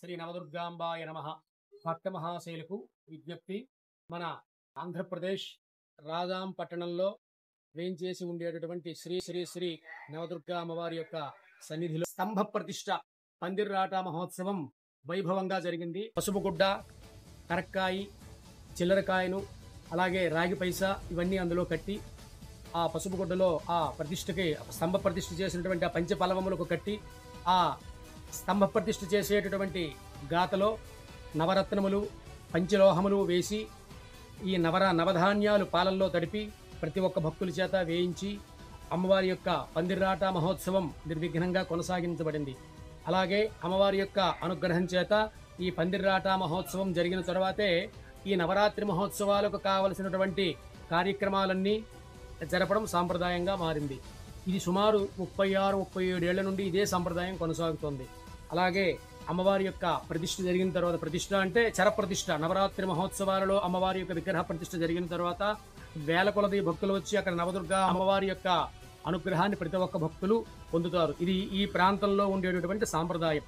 శ్రీ నవదుర్గాంబాయ నమః. భక్త మహాశైలకు విజ్ఞప్తి. మన ఆంధ్రప్రదేశ్ రాజాం పట్టణంలో వేంచేసి ఉండేటటువంటి శ్రీ శ్రీ శ్రీ నవదుర్గా అమ్మవారి యొక్క సన్నిధిలో స్తంభ ప్రతిష్ట పందిర్రాట మహోత్సవం వైభవంగా జరిగింది. పసుపు గుడ్డ, కరక్కాయి, చిల్లరకాయను, అలాగే రాగి పైసా ఇవన్నీ అందులో కట్టి ఆ పసుపు గుడ్డలో ఆ ప్రతిష్టకి స్తంభ ప్రతిష్ఠ చేసినటువంటి ఆ పంచపల్లవములకు కట్టి ఆ స్తంభ ప్రతిష్ఠ చేసేటటువంటి గాతలో నవరత్నములు, పంచలోహములు వేసి ఈ నవధాన్యాలు పాలల్లో తడిపి ప్రతి ఒక్క భక్తుల చేత వేయించి అమ్మవారి యొక్క పందిర్రాట మహోత్సవం నిర్విఘ్నంగా కొనసాగించబడింది. అలాగే అమ్మవారి యొక్క అనుగ్రహం చేత ఈ పందిర్రాట మహోత్సవం జరిగిన తర్వాతే ఈ నవరాత్రి మహోత్సవాలకు కావలసినటువంటి కార్యక్రమాలన్నీ జరపడం సాంప్రదాయంగా మారింది. ఇది సుమారు 36-37 ఏళ్ల నుండి ఇదే సాంప్రదాయం కొనసాగుతోంది. అలాగే అమ్మవారి యొక్క ప్రతిష్ఠ జరిగిన తర్వాత, ప్రతిష్ఠ అంటే చరప్రతిష్ఠ, నవరాత్రి మహోత్సవాలలో అమ్మవారి యొక్క విగ్రహ ప్రతిష్ఠ జరిగిన తర్వాత వేల కొలది భక్తులు వచ్చి అక్కడ నవదుర్గా అమ్మవారి యొక్క అనుగ్రహాన్ని ప్రతి ఒక్క భక్తులు పొందుతారు. ఇది ఈ ప్రాంతంలో ఉండేటటువంటి సాంప్రదాయం.